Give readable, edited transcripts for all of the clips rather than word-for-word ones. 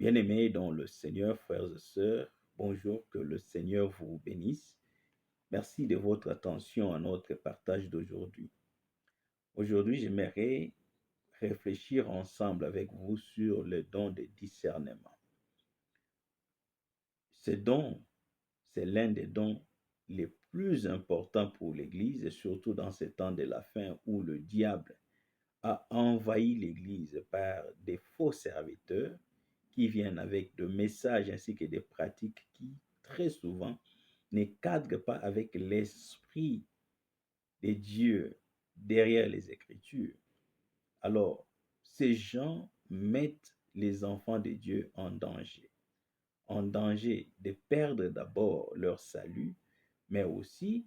Bien-aimés dans le Seigneur, frères et sœurs, bonjour, que le Seigneur vous bénisse. Merci de votre attention à notre partage d'aujourd'hui. Aujourd'hui, j'aimerais réfléchir ensemble avec vous sur le don de discernement. Ce don, c'est l'un des dons les plus importants pour l'Église, et surtout dans ces temps de la fin où le diable a envahi l'Église par des faux serviteurs qui viennent avec des messages ainsi que des pratiques qui, très souvent, ne cadrent pas avec l'esprit de Dieu derrière les Écritures. Alors, ces gens mettent les enfants de Dieu en danger de perdre d'abord leur salut, mais aussi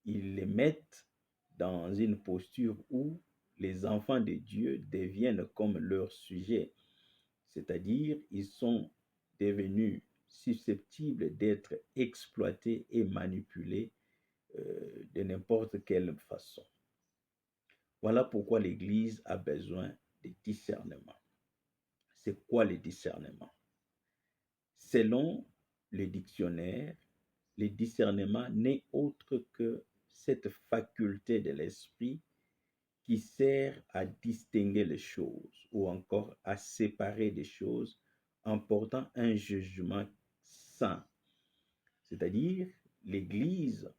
ils les mettent dans une posture où les enfants de Dieu deviennent comme leur sujet, c'est-à-dire ils sont devenus susceptibles d'être exploités et manipulés de n'importe quelle façon. Voilà pourquoi l'Église a besoin de discernement. C'est quoi le discernement? Selon le dictionnaire, le discernement n'est autre que cette faculté de l'esprit qui sert à distinguer les choses ou encore à séparer des choses en portant un jugement sain. C'est-à-dire, l'Église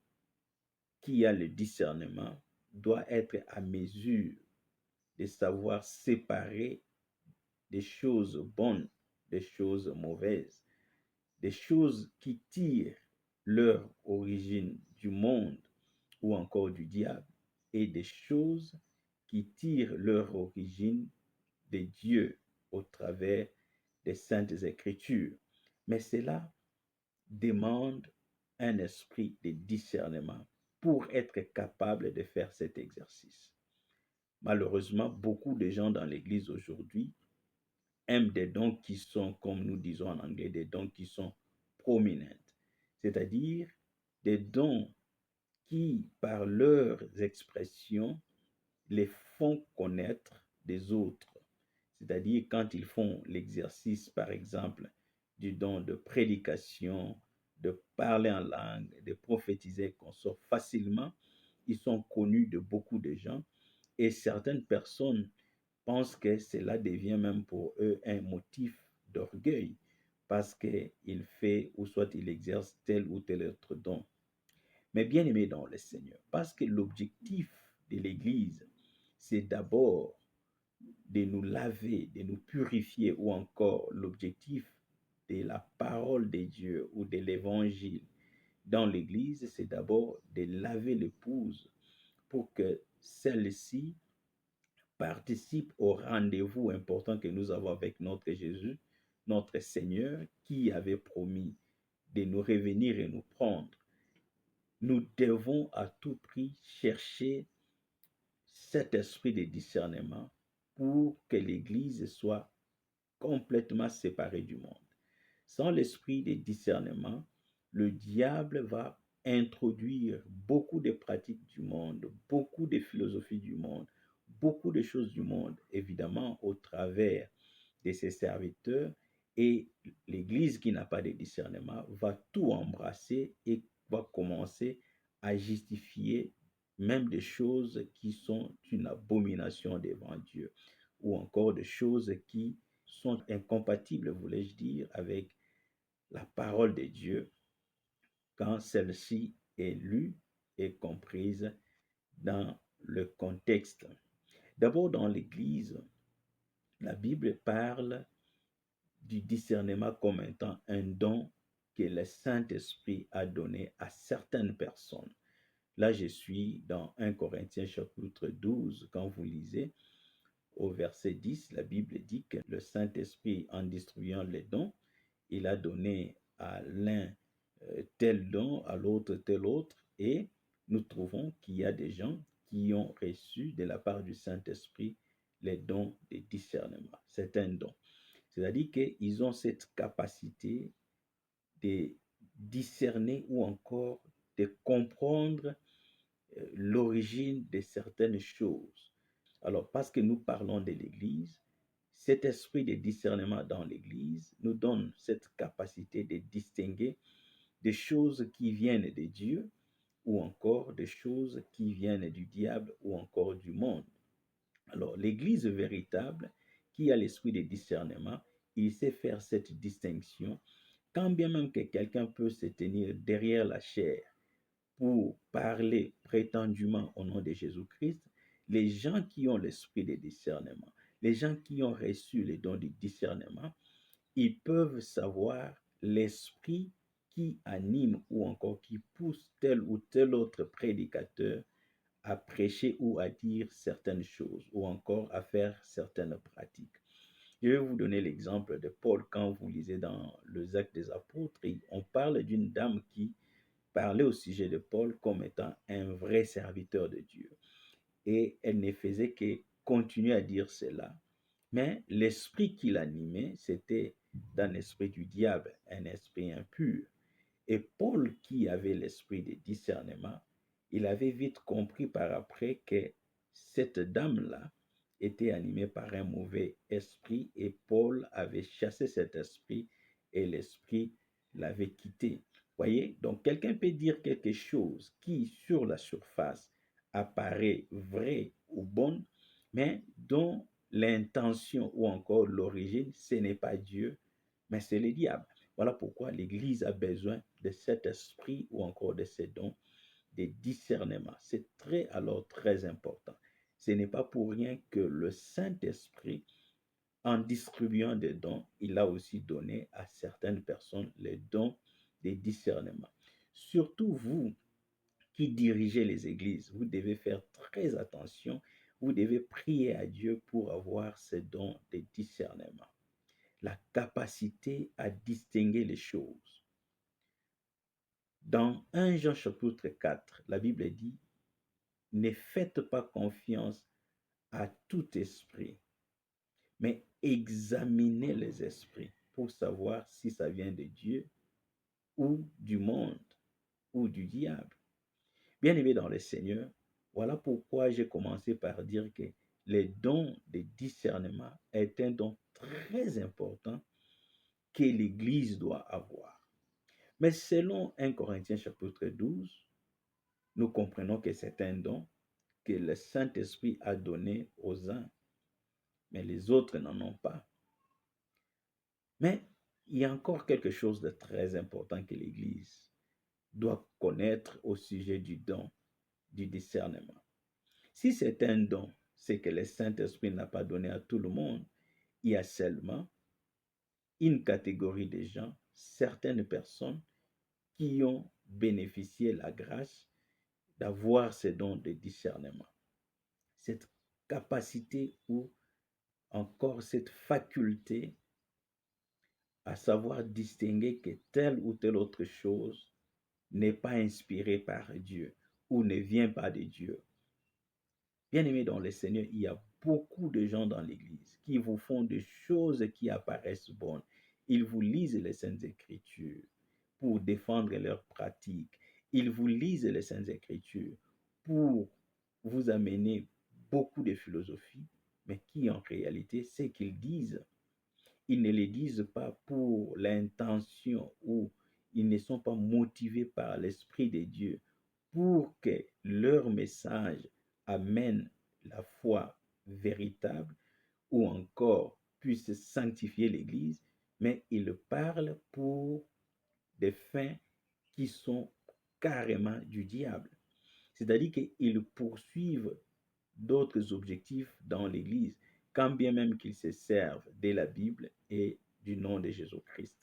qui a le discernement doit être à mesure de savoir séparer des choses bonnes des choses mauvaises, des choses qui tirent leur origine du monde ou encore du diable, et des choses qui tirent leur origine de Dieu au travers des saintes écritures. Mais cela demande un esprit de discernement pour être capable de faire cet exercice. Malheureusement, beaucoup de gens dans l'Église aujourd'hui aiment des dons qui sont, comme nous disons en anglais, des dons qui sont prominents, c'est-à-dire des dons qui, par leurs expressions, les font connaître des autres. C'est-à-dire quand ils font l'exercice, par exemple, du don de prédication, de parler en langue, de prophétiser qu'on sort facilement, ils sont connus de beaucoup de gens et certaines personnes pensent que cela devient même pour eux un motif d'orgueil parce qu'il fait ou soit il exerce tel ou tel autre don. Mais bien aimé dans le Seigneur, parce que l'objectif de l'Église, c'est d'abord de nous laver, de nous purifier, ou encore l'objectif de la parole de Dieu ou de l'Évangile dans l'Église, c'est d'abord de laver l'épouse pour que celle-ci participe au rendez-vous important que nous avons avec notre Jésus, notre Seigneur, qui avait promis de nous revenir et nous prendre. Nous devons à tout prix chercher cet esprit de discernement pour que l'Église soit complètement séparée du monde. Sans l'esprit de discernement, le diable va introduire beaucoup de pratiques du monde, beaucoup de philosophies du monde, beaucoup de choses du monde, évidemment au travers de ses serviteurs, et l'Église qui n'a pas de discernement va tout embrasser et va commencer à justifier même des choses qui sont une abomination devant Dieu, ou encore des choses qui sont incompatibles, voulais-je dire, avec la parole de Dieu quand celle-ci est lue et comprise dans le contexte. D'abord, dans l'Église, la Bible parle du discernement comme étant un don que le Saint-Esprit a donné à certaines personnes. Là, je suis dans 1 Corinthiens chapitre 12, quand vous lisez au verset 10, la Bible dit que le Saint-Esprit, en distribuant les dons, il a donné à l'un tel don, à l'autre tel autre, et nous trouvons qu'il y a des gens qui ont reçu de la part du Saint-Esprit les dons de discernement. C'est un don. C'est-à-dire qu'ils ont cette capacité de discerner ou encore de comprendre l'origine de certaines choses. Alors, parce que nous parlons de l'Église, Cet esprit de discernement dans l'Église nous donne cette capacité de distinguer des choses qui viennent de Dieu ou encore des choses qui viennent du diable ou encore du monde. Alors, l'Église véritable qui a l'esprit de discernement, il sait faire cette distinction, quand bien même que quelqu'un peut se tenir derrière la chair pour parler prétendument au nom de Jésus-Christ, les gens qui ont l'esprit de discernement, les gens qui ont reçu les dons du discernement, ils peuvent savoir l'esprit qui anime ou encore qui pousse tel ou tel autre prédicateur à prêcher ou à dire certaines choses ou encore à faire certaines pratiques. Je vais vous donner l'exemple de Paul quand vous lisez dans les Actes des Apôtres. On parle d'une dame qui parlait au sujet de Paul comme étant un vrai serviteur de Dieu. Et elle ne faisait que continuer à dire cela. Mais l'esprit qui l'animait, c'était d'un esprit du diable, un esprit impur. Et Paul, qui avait l'esprit de discernement, il avait vite compris par après que cette dame-là était animée par un mauvais esprit et Paul avait chassé cet esprit et l'esprit l'avait quitté. Voyez, donc quelqu'un peut dire quelque chose qui, sur la surface, apparaît vrai ou bonne, mais dont l'intention ou encore l'origine, ce n'est pas Dieu, mais c'est le diable. Voilà pourquoi l'Église a besoin de cet esprit ou encore de ces dons de discernement. C'est très important. Ce n'est pas pour rien que le Saint-Esprit, en distribuant des dons, il a aussi donné à certaines personnes les dons de discernement. Surtout vous qui dirigez les églises, vous devez faire très attention. Vous devez prier à Dieu pour avoir ces dons de discernement, la capacité à distinguer les choses. Dans 1 Jean chapitre 4, la Bible dit, ne faites pas confiance à tout esprit, mais examinez les esprits pour savoir si ça vient de Dieu ou du monde ou du diable. Bien aimé dans le Seigneur, voilà pourquoi j'ai commencé par dire que les dons de discernement est un don très important que l'Église doit avoir. Mais selon 1 Corinthiens chapitre 12, nous comprenons que c'est un don que le Saint-Esprit a donné aux uns, mais les autres n'en ont pas. Mais il y a encore quelque chose de très important que l'Église doit connaître au sujet du don du discernement. Si c'est un don, c'est que le Saint-Esprit n'a pas donné à tout le monde. Il y a seulement une catégorie de gens, certaines personnes qui ont bénéficié de la grâce d'avoir ces dons de discernement. Cette capacité ou encore cette faculté à savoir distinguer que telle ou telle autre chose n'est pas inspirée par Dieu ou ne vient pas de Dieu. Bien-aimés dans le Seigneur, il y a beaucoup de gens dans l'Église qui vous font des choses qui apparaissent bonnes. Ils vous lisent les Saintes Écritures pour défendre leurs pratiques. Ils vous lisent les Saintes Écritures pour vous amener beaucoup de philosophie, mais qui en réalité, ce qu'ils disent, ils ne les disent pas pour l'intention ou ils ne sont pas motivés par l'Esprit de Dieu pour que leur message amène la foi véritable ou encore puisse sanctifier l'Église, mais ils parlent pour des fins qui sont carrément du diable. C'est-à-dire qu'ils poursuivent d'autres objectifs dans l'Église, quand bien même qu'ils se servent de la Bible et du nom de Jésus-Christ.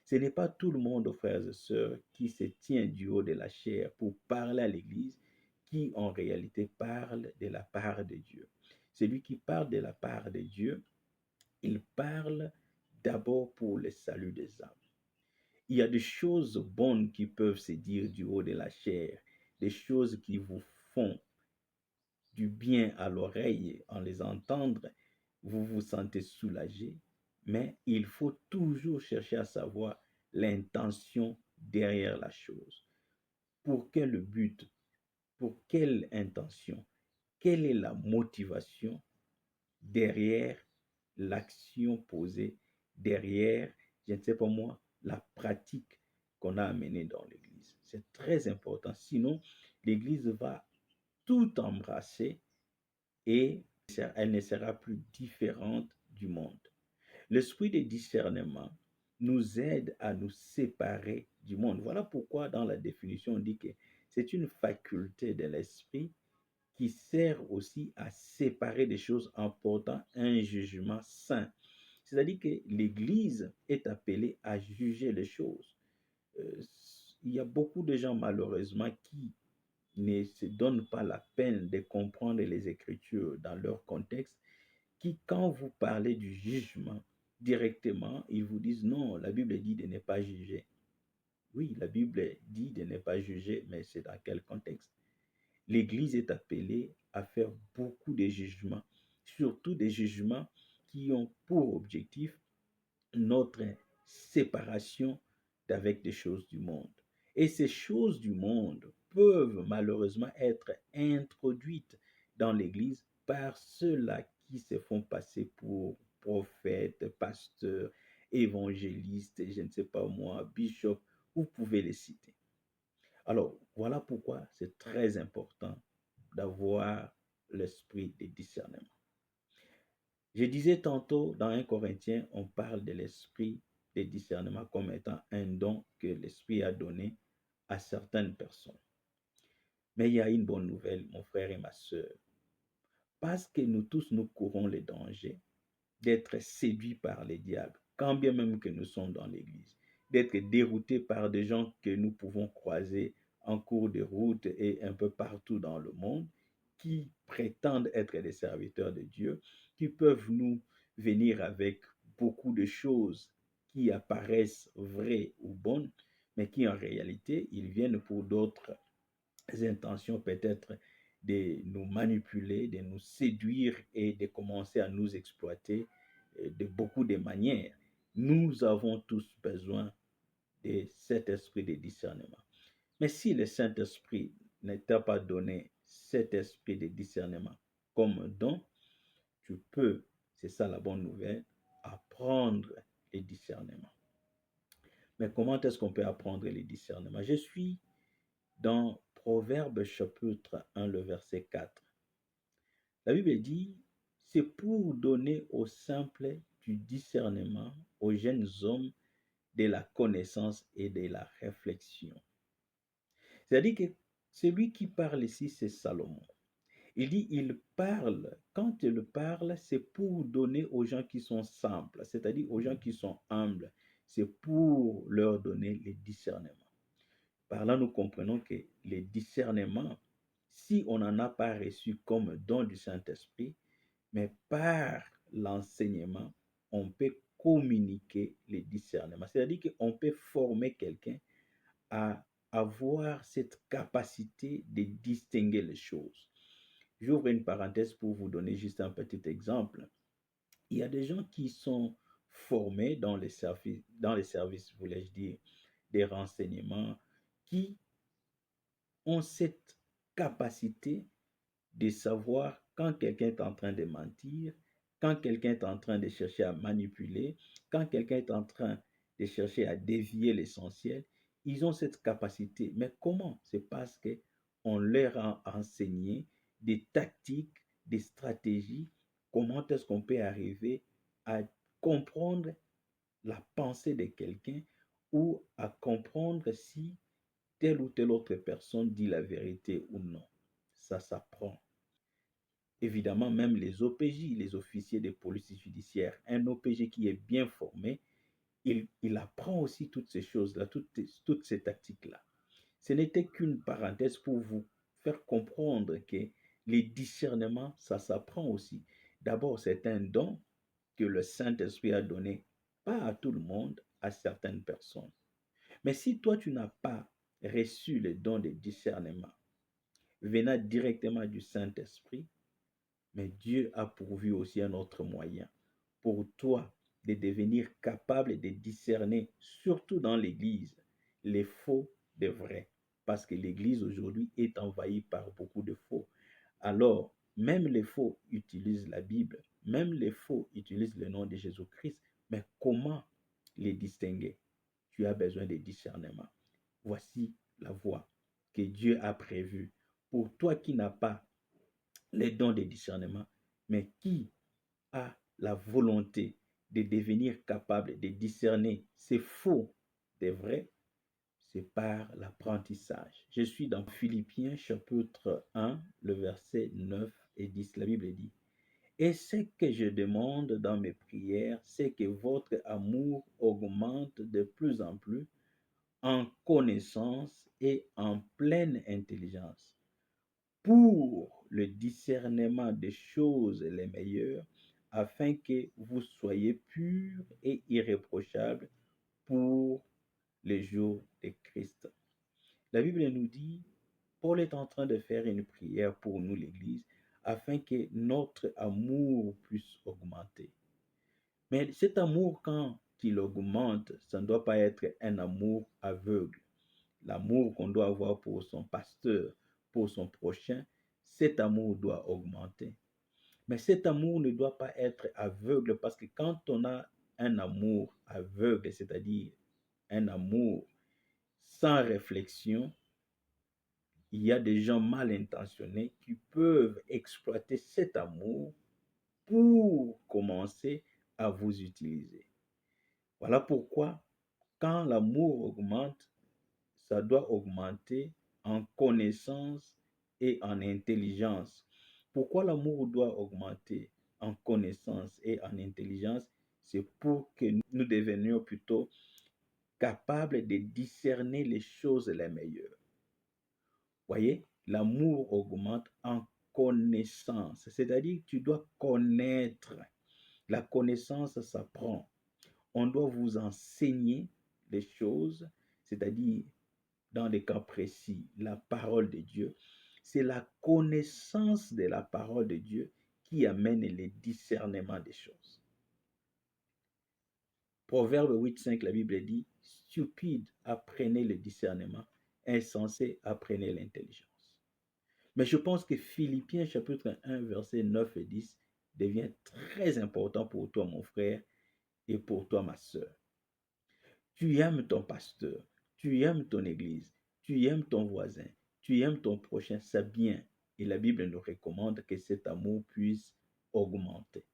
Ce n'est pas tout le monde, frères et sœurs, qui se tient du haut de la chair pour parler à l'Église, qui en réalité parle de la part de Dieu. Celui qui parle de la part de Dieu, il parle d'abord pour le salut des âmes. Il y a des choses bonnes qui peuvent se dire du haut de la chair, des choses qui vous font du bien à l'oreille en les entendre, vous vous sentez soulagé, mais il faut toujours chercher à savoir l'intention derrière la chose. Pour quel but? Pour quelle intention? Quelle est la motivation derrière l'action posée derrière, je ne sais pas moi, la pratique qu'on a amenée dans l'Église. C'est très important. Sinon, l'Église va tout embrasser et elle ne sera plus différente du monde. L'esprit de discernement nous aide à nous séparer du monde. Voilà pourquoi dans la définition on dit que c'est une faculté de l'esprit qui sert aussi à séparer des choses en portant un jugement sain. C'est-à-dire que l'Église est appelée à juger les choses. Euh, il y a beaucoup de gens malheureusement qui ne se donnent pas la peine de comprendre les Écritures dans leur contexte, qui, quand vous parlez du jugement directement, ils vous disent non, la Bible dit de ne pas juger. Oui, la Bible dit de ne pas juger, mais c'est dans quel contexte? L'Église est appelée à faire beaucoup de jugements, surtout des jugements qui ont pour objectif notre séparation d'avec des choses du monde. Et ces choses du monde peuvent malheureusement être introduites dans l'Église par ceux-là qui se font passer pour prophètes, pasteurs, évangélistes, je ne sais pas moi, bishops, vous pouvez les citer. Alors, voilà pourquoi c'est très important d'avoir l'esprit de discernement. Je disais tantôt, dans 1 Corinthiens, on parle de l'esprit de discernement comme étant un don que l'esprit a donné à certaines personnes. Mais il y a une bonne nouvelle, mon frère et ma sœur. Parce que nous tous, nous courons le danger d'être séduits par les diables, quand bien même que nous sommes dans l'Église, d'être déroutés par des gens que nous pouvons croiser en cours de route et un peu partout dans le monde, qui prétendent être des serviteurs de Dieu, qui peuvent nous venir avec beaucoup de choses qui apparaissent vraies ou bonnes, mais qui en réalité, ils viennent pour d'autres intentions peut-être de nous manipuler, de nous séduire et de commencer à nous exploiter de beaucoup de manières. Nous avons tous besoin de cet esprit de discernement. Mais si le Saint-Esprit ne t'a pas donné cet esprit de discernement comme un don, tu peux, c'est ça la bonne nouvelle, apprendre les discernements. Mais comment est-ce qu'on peut apprendre les discernements? Je suis dans Proverbe chapitre 1, le verset 4. La Bible dit, c'est pour donner aux simples du discernement, aux jeunes hommes de la connaissance et de la réflexion. C'est-à-dire que celui qui parle ici, c'est Salomon. Il dit, il parle, quand il parle, c'est pour donner aux gens qui sont simples, c'est-à-dire aux gens qui sont humbles. C'est pour leur donner les discernements. Par là, nous comprenons que les discernements, si on n'en a pas reçu comme don du Saint-Esprit, mais par l'enseignement, on peut communiquer les discernements. C'est-à-dire qu'on peut former quelqu'un à avoir cette capacité de distinguer les choses. J'ouvre une parenthèse pour vous donner juste un petit exemple. Il y a des gens qui sont formés dans les services, voulais-je dire, des renseignements, qui ont cette capacité de savoir quand quelqu'un est en train de mentir, quand quelqu'un est en train de chercher à manipuler, quand quelqu'un est en train de chercher à dévier l'essentiel. Ils ont cette capacité. Mais comment? C'est parce qu'on leur a enseigné des tactiques, des stratégies. Comment est-ce qu'on peut arriver à comprendre la pensée de quelqu'un ou à comprendre si telle ou telle autre personne dit la vérité ou non. Ça s'apprend. Évidemment, même les OPJ, les officiers de police judiciaire, un OPJ qui est bien formé, il apprend aussi toutes ces choses-là, toutes ces tactiques-là. Ce n'était qu'une parenthèse pour vous faire comprendre que les discernements, ça s'apprend aussi. D'abord, c'est un don que le Saint-Esprit a donné, pas à tout le monde, à certaines personnes. Mais si toi, tu n'as pas reçu le don de discernement venant directement du Saint-Esprit, mais Dieu a pourvu aussi un autre moyen pour toi de devenir capable de discerner, surtout dans l'Église, les faux des vrais. Parce que l'Église aujourd'hui est envahie par beaucoup de faux. Alors, même les faux utilisent la Bible, Même les faux utilisent le nom de Jésus-Christ. Mais comment les distinguer? Tu as besoin de discernement. Voici la voie que Dieu a prévue pour toi qui n'as pas les dons de discernement, mais qui a la volonté de devenir capable de discerner ces faux des vrais. C'est par l'apprentissage. Je suis dans Philippiens chapitre 1, le verset 9 et 10. La Bible dit: et ce que je demande dans mes prières, c'est que votre amour augmente de plus en plus en connaissance et en pleine intelligence, pour le discernement des choses les meilleures, afin que vous soyez purs et irréprochables pour les jours de Christ. La Bible nous dit, Paul est en train de faire une prière pour nous, l'Église, afin que notre amour puisse augmenter. Mais cet amour, quand il augmente, ça ne doit pas être un amour aveugle. L'amour qu'on doit avoir pour son pasteur, pour son prochain, cet amour doit augmenter. Mais cet amour ne doit pas être aveugle, parce que quand on a un amour aveugle, c'est-à-dire un amour sans réflexion, il y a des gens mal intentionnés qui peuvent exploiter cet amour pour commencer à vous utiliser. Voilà pourquoi, quand l'amour augmente, ça doit augmenter en connaissance et en intelligence. Pourquoi l'amour doit augmenter en connaissance et en intelligence? C'est pour que nous devenions plutôt capables de discerner les choses les meilleures. Voyez, l'amour augmente en connaissance, c'est-à-dire que tu dois connaître. La connaissance s'apprend. On doit vous enseigner les choses, c'est-à-dire, dans les cas précis, la parole de Dieu. C'est la connaissance de la parole de Dieu qui amène le discernement des choses. Proverbe 8,5, la Bible dit: stupide, apprenez le discernement, insensé, apprenez l'intelligence. Mais je pense que Philippiens chapitre 1, versets 9 et 10 devient très important pour toi, mon frère, et pour toi, ma soeur. Tu aimes ton pasteur, tu aimes ton église, tu aimes ton voisin, tu aimes ton prochain, c'est bien. Et la Bible nous recommande que cet amour puisse augmenter.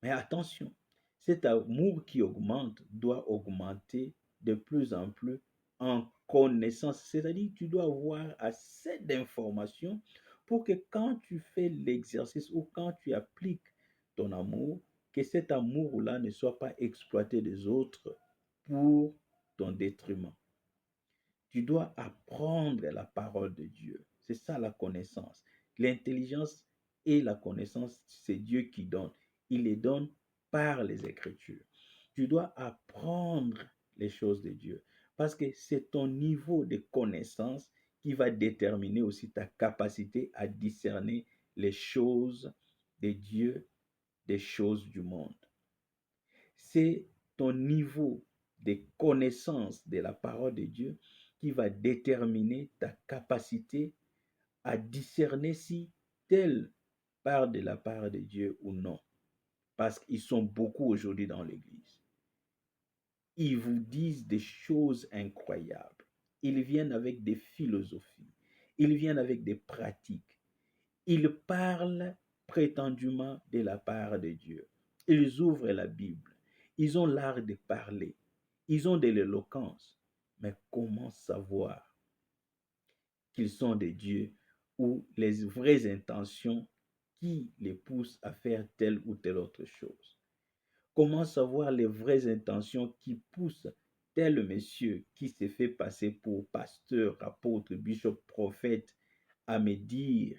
Mais attention, cet amour qui augmente doit augmenter de plus en plus en connaissance. C'est-à-dire que tu dois avoir assez d'informations pour que quand tu fais l'exercice ou quand tu appliques ton amour, que cet amour-là ne soit pas exploité des autres pour ton détriment. Tu dois apprendre la parole de Dieu. C'est ça la connaissance. L'intelligence et la connaissance, c'est Dieu qui donne. Il les donne par les Écritures. Tu dois apprendre les choses de Dieu parce que c'est ton niveau de connaissance qui va déterminer aussi ta capacité à discerner les choses de Dieu, des choses du monde. C'est ton niveau de connaissance de la parole de Dieu qui va déterminer ta capacité à discerner si tel part de la part de Dieu ou non. Parce qu'ils sont beaucoup aujourd'hui dans l'Église. Ils vous disent des choses incroyables. Ils viennent avec des philosophies. Ils viennent avec des pratiques. Ils parlent prétendument de la part de Dieu. Ils ouvrent la Bible. Ils ont l'art de parler. Ils ont de l'éloquence. Mais comment savoir qu'ils sont des dieux ou les vraies intentions qui les poussent à faire telle ou telle autre chose? Comment savoir les vraies intentions qui poussent tel monsieur qui s'est fait passer pour pasteur, apôtre, bishop, prophète à me dire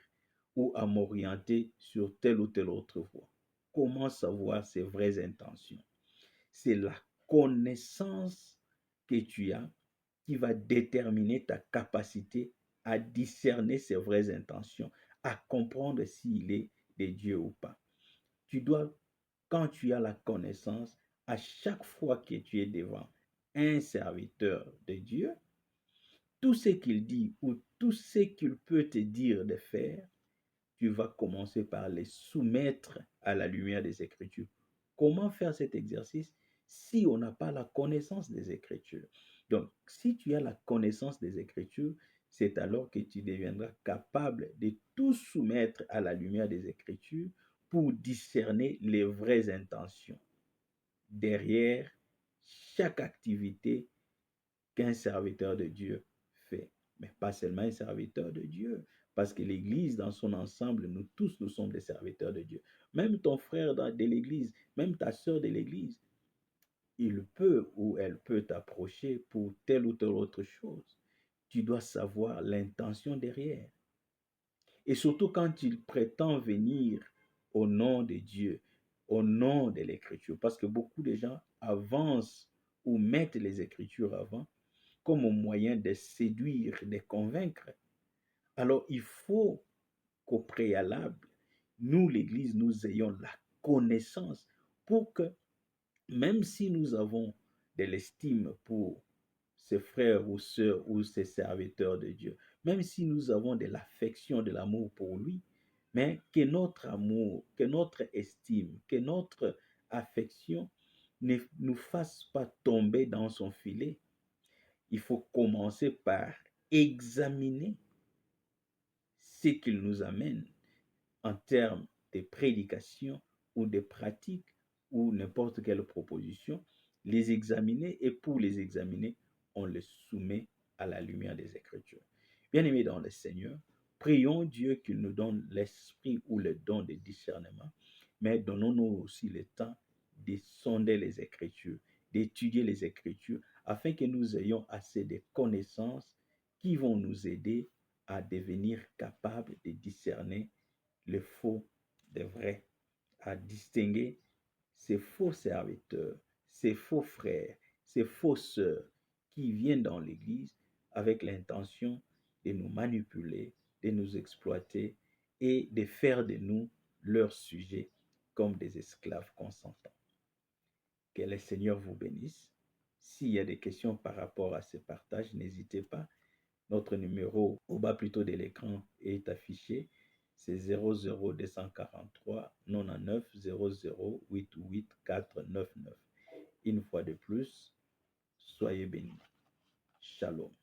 ou à m'orienter sur telle ou telle autre voie? Comment savoir ses vraies intentions? C'est la connaissance que tu as qui va déterminer ta capacité à discerner ses vraies intentions, à comprendre s'il est de Dieu ou pas. Tu dois, quand tu as la connaissance, à chaque fois que tu es devant un serviteur de Dieu, tout ce qu'il dit ou tout ce qu'il peut te dire de faire, tu vas commencer par les soumettre à la lumière des Écritures. Comment faire cet exercice si on n'a pas la connaissance des Écritures? Donc, si tu as la connaissance des Écritures, c'est alors que tu deviendras capable de tout soumettre à la lumière des Écritures pour discerner les vraies intentions derrière chaque activité qu'un serviteur de Dieu fait. Mais pas seulement un serviteur de Dieu, parce que l'Église dans son ensemble, nous tous, nous sommes des serviteurs de Dieu. Même ton frère de l'Église, même ta sœur de l'Église, il peut ou elle peut t'approcher pour telle ou telle autre chose. Tu dois savoir l'intention derrière. Et surtout quand il prétend venir au nom de Dieu, au nom de l'Écriture, parce que beaucoup de gens avancent ou mettent les Écritures avant comme un moyen de séduire, de convaincre. Alors il faut qu'au préalable, nous, l'Église, nous ayons la connaissance pour que, même si nous avons de l'estime pour ses frères ou sœurs ou ses serviteurs de Dieu, même si nous avons de l'affection, de l'amour pour lui, mais que notre amour, que notre estime, que notre affection ne nous fasse pas tomber dans son filet. Il faut commencer par examiner ce qu'il nous amène en termes de prédication ou de pratique ou n'importe quelle proposition, les examiner et pour les examiner, on les soumet à la lumière des Écritures. Bien-aimés dans le Seigneur, prions Dieu qu'il nous donne l'esprit ou le don de discernement, mais donnons-nous aussi le temps de sonder les Écritures, d'étudier les Écritures, afin que nous ayons assez de connaissances qui vont nous aider à devenir capables de discerner le faux des vrais, à distinguer ces faux serviteurs, ces faux frères, ces faux sœurs qui viennent dans l'Église avec l'intention de nous manipuler, de nous exploiter et de faire de nous leurs sujets comme des esclaves consentants. Que le Seigneur vous bénisse. S'il y a des questions par rapport à ce partage, n'hésitez pas. Notre numéro au bas plutôt de l'écran est affiché. C'est 00243 99 00 88 499. Une fois de plus, soyez bénis. Shalom.